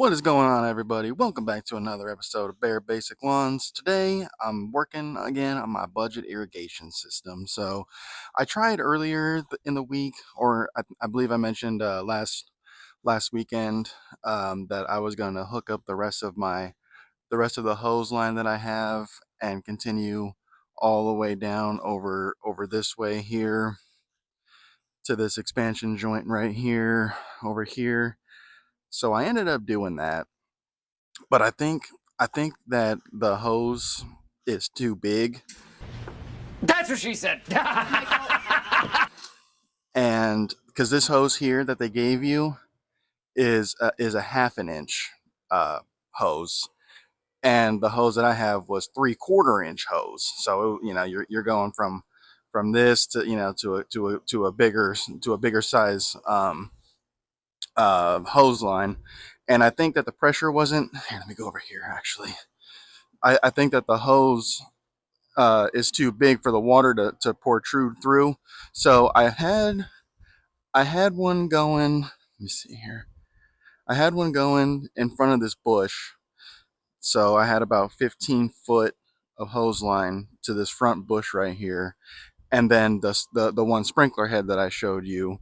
What is going on, everybody? Welcome back to another episode of Bare Basic Lawns. Today, I'm working again on my budget irrigation system. So, I tried earlier in the week, or I believe I mentioned last weekend that I was going to hook up the rest of the hose line that I have and continue all the way down over this way here to this expansion joint right here over here. So I ended up doing that. But I think that the hose is too big, That's what she said. and because this hose here that they gave you is a half an inch hose, and the hose that I have was 3/4 inch hose. So you're going from this to to a bigger size hose line, and I think that the pressure wasn't here. Let me go over here actually. I think that the hose is too big for the water to protrude through. So I had one going. Let me see here. I had one going in front of this bush. So I had about 15 foot of hose line to this front bush right here, and then the one sprinkler head that I showed you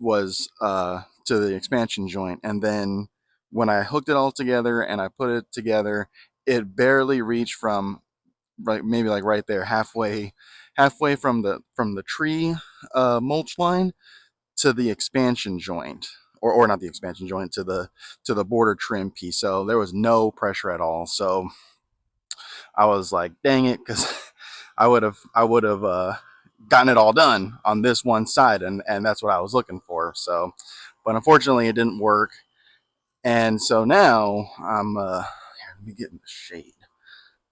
was to the expansion joint, and then when I hooked it all together and I put it together, it barely reached from maybe like right there, halfway from the tree mulch line to the expansion joint, or not the expansion joint, to the border trim piece. So there was no pressure at all. So I was like, dang it, because I would have gotten it all done on this one side, and that's what I was looking for. So, but unfortunately, it didn't work. And so now here, let me get in the shade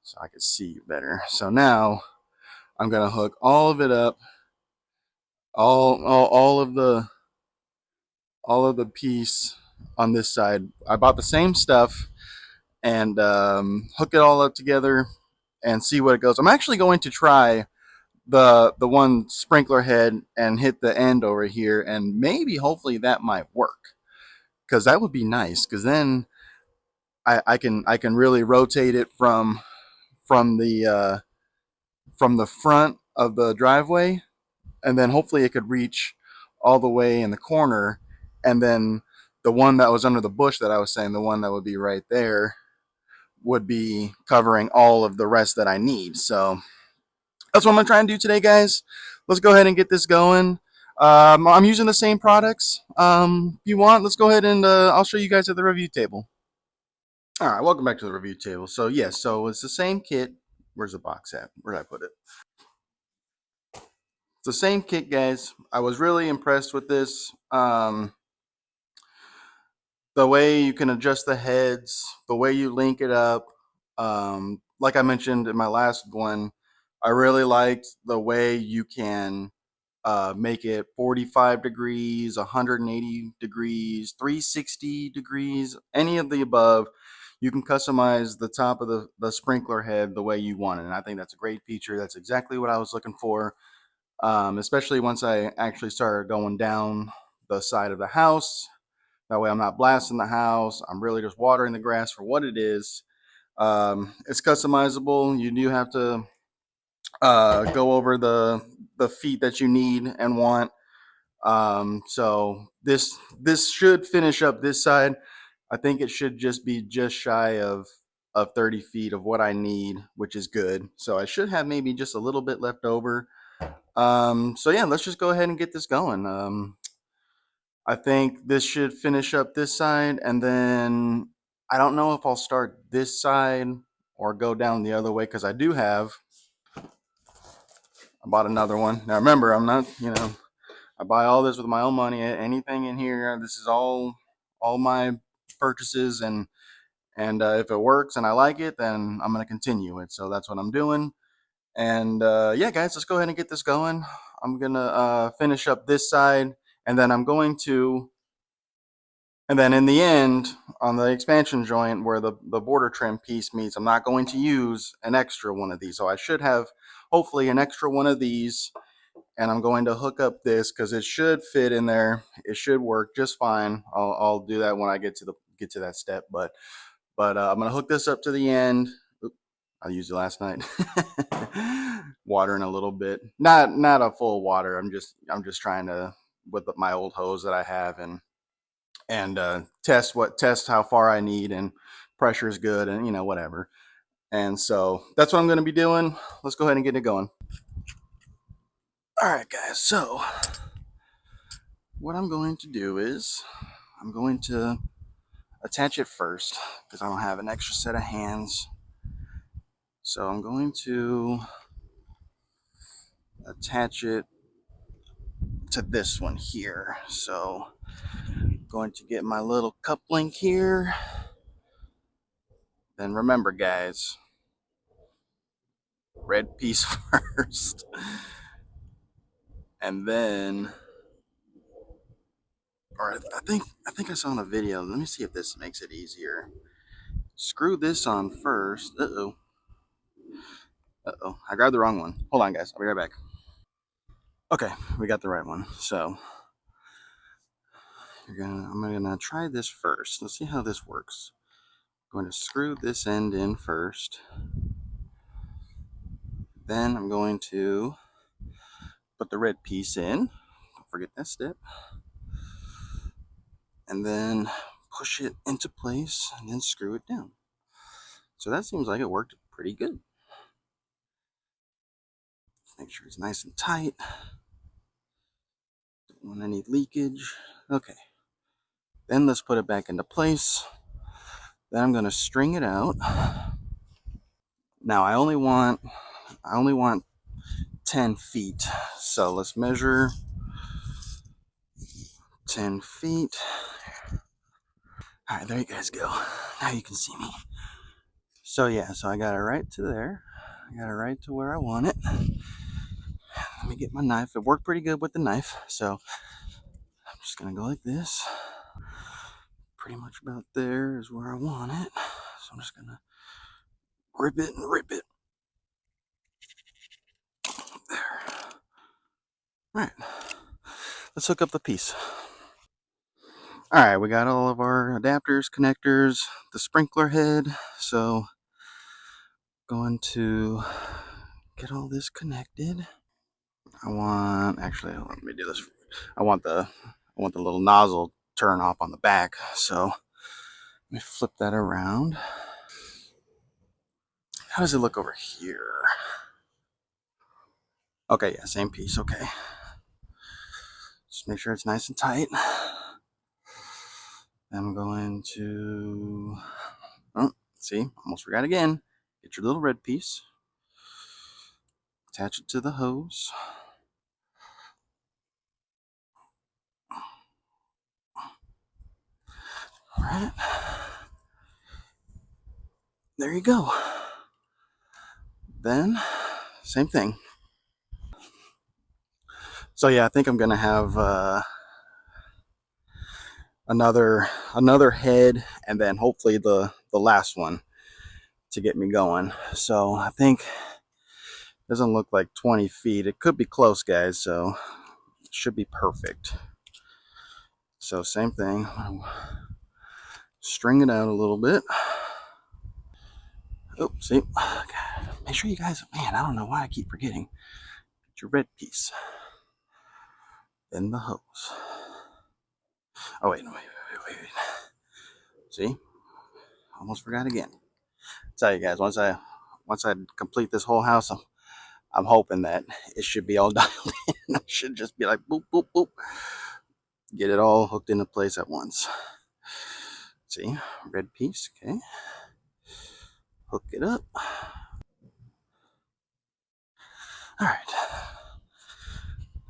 so I can see you better. So now I'm gonna hook all of it up, all of the piece on this side. I bought the same stuff and hook it all up together and see what it goes. I'm actually going to try the one sprinkler head and hit the end over here, and maybe hopefully that might work, because that would be nice. Because then I can really rotate it from the front of the driveway, and then hopefully it could reach all the way in the corner, and then the one that was under the bush that I was saying, the one that would be right there, would be covering all of the rest that I need. So that's what I'm gonna try and do today, guys. Let's go ahead and get this going. I'm using the same products. If you want, let's go ahead and I'll show you guys at the review table. All right, welcome back to the review table. So yes, so it's the same kit. Where's the box at? Where did I put it? It's the same kit, guys. I was really impressed with this. The way you can adjust the heads, the way you link it up. Like I mentioned in my last one, I really liked the way you can make it 45 degrees, 180 degrees, 360 degrees, any of the above. You can customize the top of the sprinkler head the way you want it. And I think that's a great feature. That's exactly what I was looking for, especially once I actually started going down the side of the house. That way I'm not blasting the house. I'm really just watering the grass for what it is. It's customizable. You do have to go over the feet that you need and want. So this should finish up this side. I think it should just be just shy of 30 feet of what I need, which is good. So I should have maybe just a little bit left over. So yeah, let's just go ahead and get this going. I think this should finish up this side, and then I don't know if I'll start this side or go down the other way, because I bought another one. Now remember, I'm not, I buy all this with my own money. Anything in here, this is all my purchases, and if it works and I like it, then I'm gonna continue it. So that's what I'm doing. And yeah, guys, let's go ahead and get this going. I'm gonna finish up this side, and then and then in the end, on the expansion joint where the border trim piece meets, I'm not going to use an extra one of these. So I should have hopefully an extra one of these, and I'm going to hook up this because it should fit in there. It should work just fine. I'll do that when I get get to that step. But I'm gonna hook this up to the end. Oop, I used it last night. Watering a little bit, not a full water. I'm just trying to, with my old hose that I have, and test how far I need, and pressure is good, and whatever. And so that's what I'm going to be doing. Let's go ahead and get it going. All right, guys. So what I'm going to do is I'm going to attach it first because I don't have an extra set of hands. So I'm going to attach it to this one here. So I'm going to get my little cup link here. Then remember, guys, red piece first. And then, or I think I saw in a video. Let me see if this makes it easier. Screw this on first. Uh-oh. Uh-oh. I grabbed the wrong one. Hold on, guys. I'll be right back. Okay, we got the right one. So I'm gonna try this first. Let's see how this works. I'm going to screw this end in first. Then I'm going to put the red piece in. Don't forget that step. And then push it into place and then screw it down. So that seems like it worked pretty good. Make sure it's nice and tight. Don't want any leakage. Okay. Then let's put it back into place. Then I'm going to string it out. Now I only want 10 feet. So let's measure 10 feet. All right, there you guys go. Now you can see me. So yeah, so I got it right to there. I got it right to where I want it. Let me get my knife. It worked pretty good with the knife. So I'm just going to go like this. Pretty much about there is where I want it. So I'm just going to rip it and rip it. There. All right. Let's hook up the piece. All right, we got all of our adapters, connectors, the sprinkler head. So going to get all this connected. Actually, let me do this. I want the little nozzle turn off on the back. So let me flip that around. How does it look over here? Okay, yeah, same piece. Okay. Just make sure it's nice and tight. I'm going to, see, almost forgot again. Get your little red piece. Attach it to the hose. All right. There you go. Then, same thing. So yeah, I think I'm gonna have another head, and then hopefully the last one to get me going. So I think it doesn't look like 20 feet. It could be close, guys. So it should be perfect. So same thing. String it out a little bit. Oh, see, make sure you guys, man, I don't know why I keep forgetting. Get your red piece. Then the hose. Oh, wait. See? Almost forgot again. Tell you guys, once I complete this whole house, I'm hoping that it should be all dialed in. I should just be like, boop, boop, boop. Get it all hooked into place at once. See? Red piece, okay. Hook it up. All right.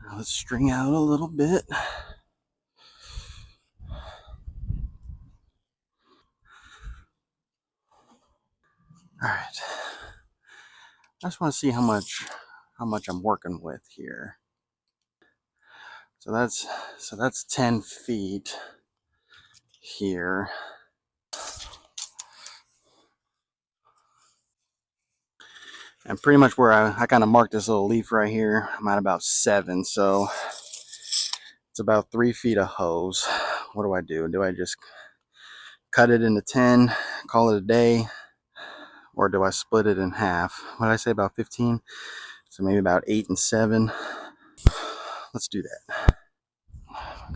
Now let's string out a little bit. All right. I just want to see how much I'm working with here. So that's 10 feet here. And pretty much where I kind of marked this little leaf right here, I'm at about 7. So it's about 3 feet of hose. What do? Do I just cut it into 10, call it a day, or do I split it in half? What did I say, about 15? So maybe about 8 and 7. Let's do that.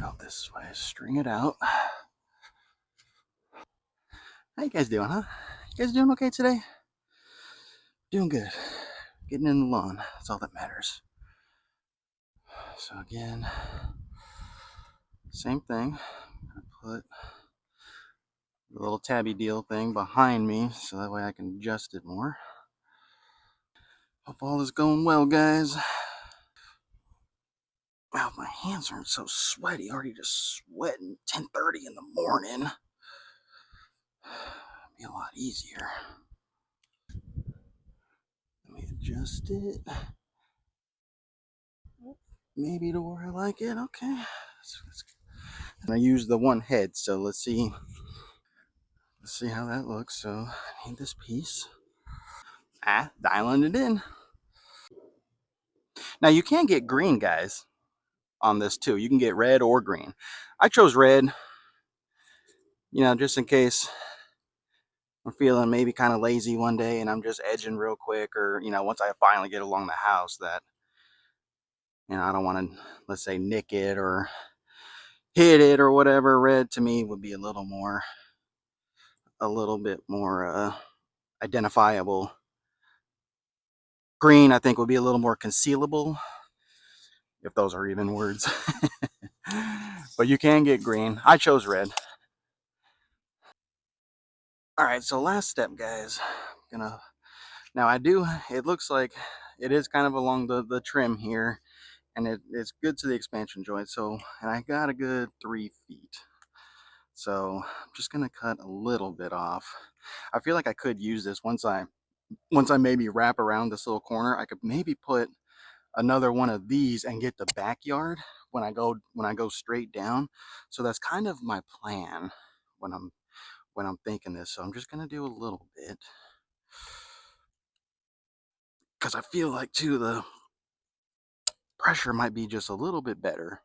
Go this way, string it out. How you guys doing, huh? You guys doing okay today? Doing good. Getting in the lawn. That's all that matters. So again, same thing. I put the little tabby deal thing behind me so that way I can adjust it more. Hope all is going well, guys. Wow, my hands aren't so sweaty. Already just sweating 10:30 in the morning. Be a lot easier. Let me adjust it. Maybe to where I like it. Okay. And I use the one head, so let's see. Let's see how that looks. So I need this piece. Dialing it in. Now you can get green, guys, on this too. You can get red or green. I chose red, just in case I'm feeling maybe kind of lazy one day and I'm just edging real quick, or once I finally get along the house that I don't want to, let's say, nick it or hit it or whatever. Red to me would be a little bit more identifiable. Green, I think, would be a little more concealable, if those are even words. But you can get green. I chose red. All right, so last step, guys. Now it looks like it is kind of along the trim here, and it's good to the expansion joint. So, and I got a good 3 feet. So I'm just gonna cut a little bit off. I feel like I could use this once I maybe wrap around this little corner. I could maybe put another one of these and get the backyard when I go straight down. So that's kind of my plan when I'm thinking this. So I'm just gonna do a little bit because I feel like too the pressure might be just a little bit better,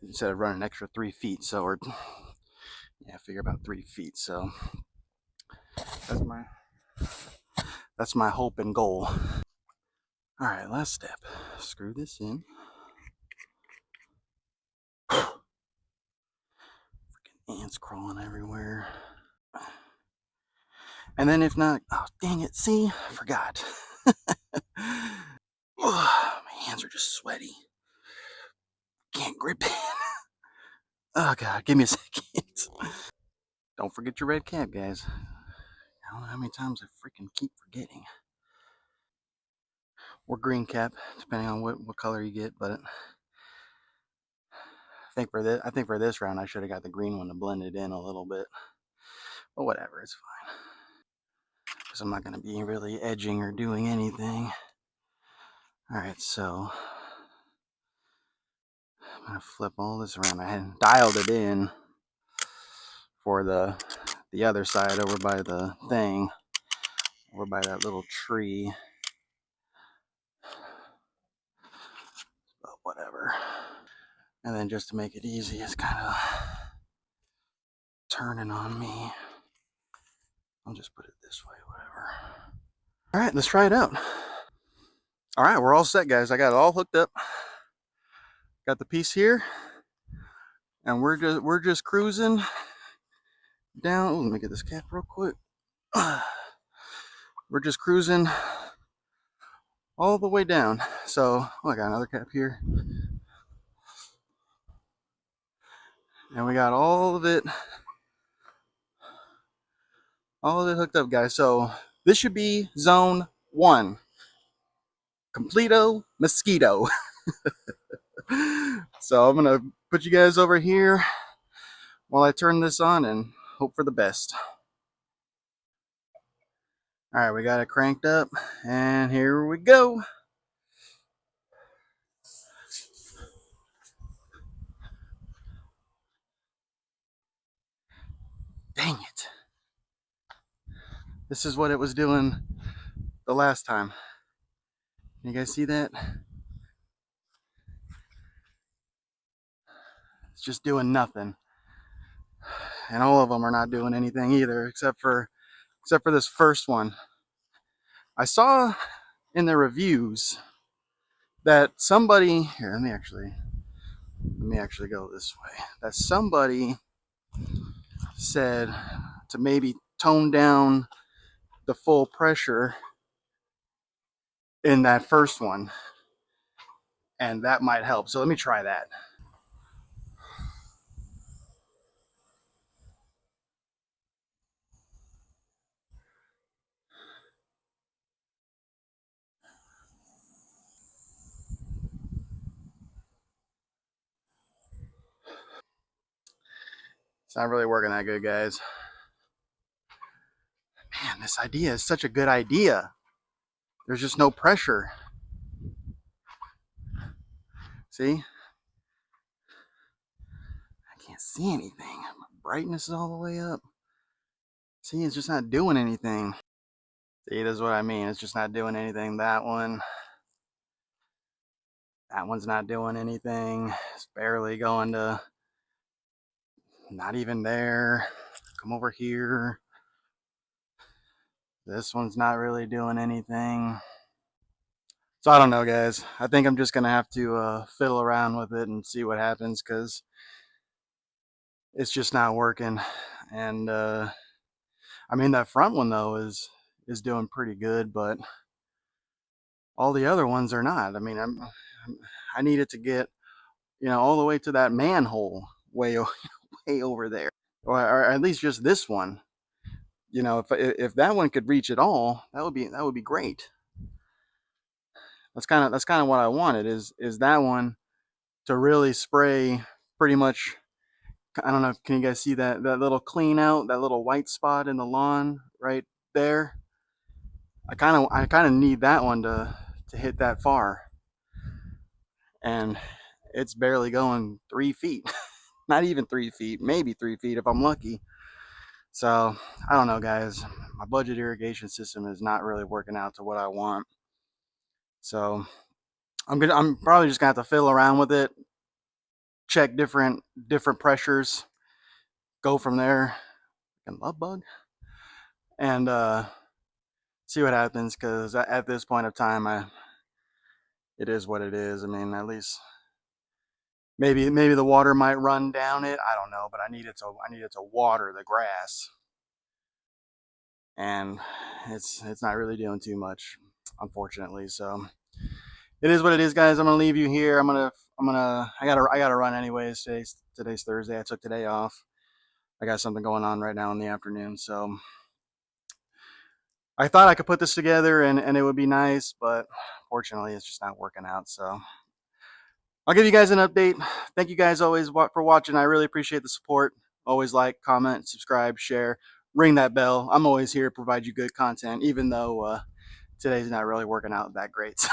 instead of running an extra 3 feet. So, or yeah, I figure about 3 feet. So that's my hope and goal. All right, last step. Screw this in. Freaking ants crawling everywhere. And then if not, oh dang it! See, I forgot. My hands are just sweaty. Can't grip it. Oh god, give me a second. Don't forget your red cap, guys. I don't know how many times I freaking keep forgetting. Or green cap, depending on what color you get. But I think for this round I should have got the green one to blend it in a little bit. But whatever, it's fine. Because I'm not going to be really edging or doing anything. Alright, so I'm going to flip all this around. I had dialed it in for the other side over by the thing, over by that little tree. But whatever. And then just to make it easy, it's kind of turning on me. I'll just put it this way, whatever. All right, let's try it out. All right, we're all set, guys. I got it all hooked up. Got the piece here, and we're just cruising down. Ooh, let me get this cap real quick. We're just cruising all the way down. So, I got another cap here, and we got all of it hooked up, guys. So this should be zone 1. Completo mosquito. So I'm gonna put you guys over here while I turn this on and hope for the best. All right, we got it cranked up, and here we go. Dang it. This is what it was doing the last time. You guys see that? It's just doing nothing. and all of them are not doing anything either, except for this first one. I saw in the reviews that somebody here, let me actually go this way. That somebody said to maybe tone down the full pressure in that first one, and that might help. So let me try that. It's not really working that good, guys. Man, this idea is such a good idea. There's just no pressure. See? I can't see anything. My brightness is all the way up. See, it's just not doing anything. See, this is what I mean. It's just not doing anything. That one's not doing anything. It's barely going to, not even there. Come over here. This one's not really doing anything. So I don't know, guys. I think I'm just going to have to fiddle around with it and see what happens, because it's just not working. And I mean, that front one though is doing pretty good, but all the other ones are not. I mean, I need it to get, all the way to that manhole way way over there, or at least just this one. If that one could reach it all, that would be great. That's kind of what I wanted, is that one to really spray pretty much. I don't know. Can you guys see that little clean out, that little white spot in the lawn right there? I kind of need that one to hit that far, and it's barely going 3 feet. Not even 3 feet, maybe 3 feet if I'm lucky. So I don't know, guys. My budget irrigation system is not really working out to what I want. So I'm probably just gonna have to fiddle around with it, check different pressures, go from there. And love bug, and see what happens. Because at this point of time, it is what it is. I mean, at least maybe the water might run down it. I don't know, but I need it to water the grass, and it's not really doing too much, unfortunately. So it is what it is, guys. I'm gonna leave you here. I gotta run anyways. Today's Thursday. I took today off. I got something going on right now in the afternoon, so I thought I could put this together and it would be nice, but fortunately it's just not working out. So I'll give you guys an update. Thank you guys always for watching. I really appreciate the support. Always like, comment, subscribe, share, ring that bell. I'm always here to provide you good content, even though today's not really working out that great. So,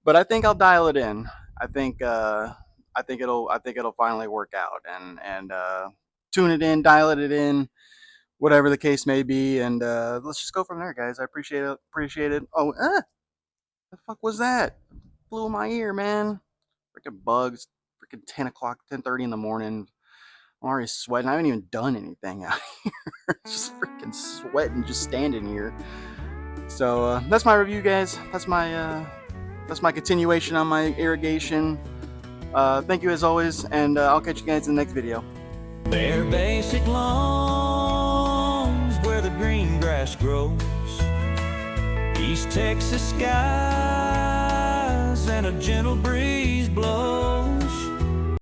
but I think I'll dial it in. I think it'll finally work out, and tune it in, dial it in, whatever the case may be, and let's just go from there, guys. I appreciate it. Oh, the fuck was that? Blew in my ear, man. Freaking bugs. Freaking 10 o'clock, 10:30 in the morning. I'm already sweating. I haven't even done anything out here. Just freaking sweating, just standing here. So that's my review, guys. That's my continuation on my irrigation. Thank you as always, and I'll catch you guys in the next video. They're basic lawns where the green grass grows, East Texas skies and a gentle breeze blows.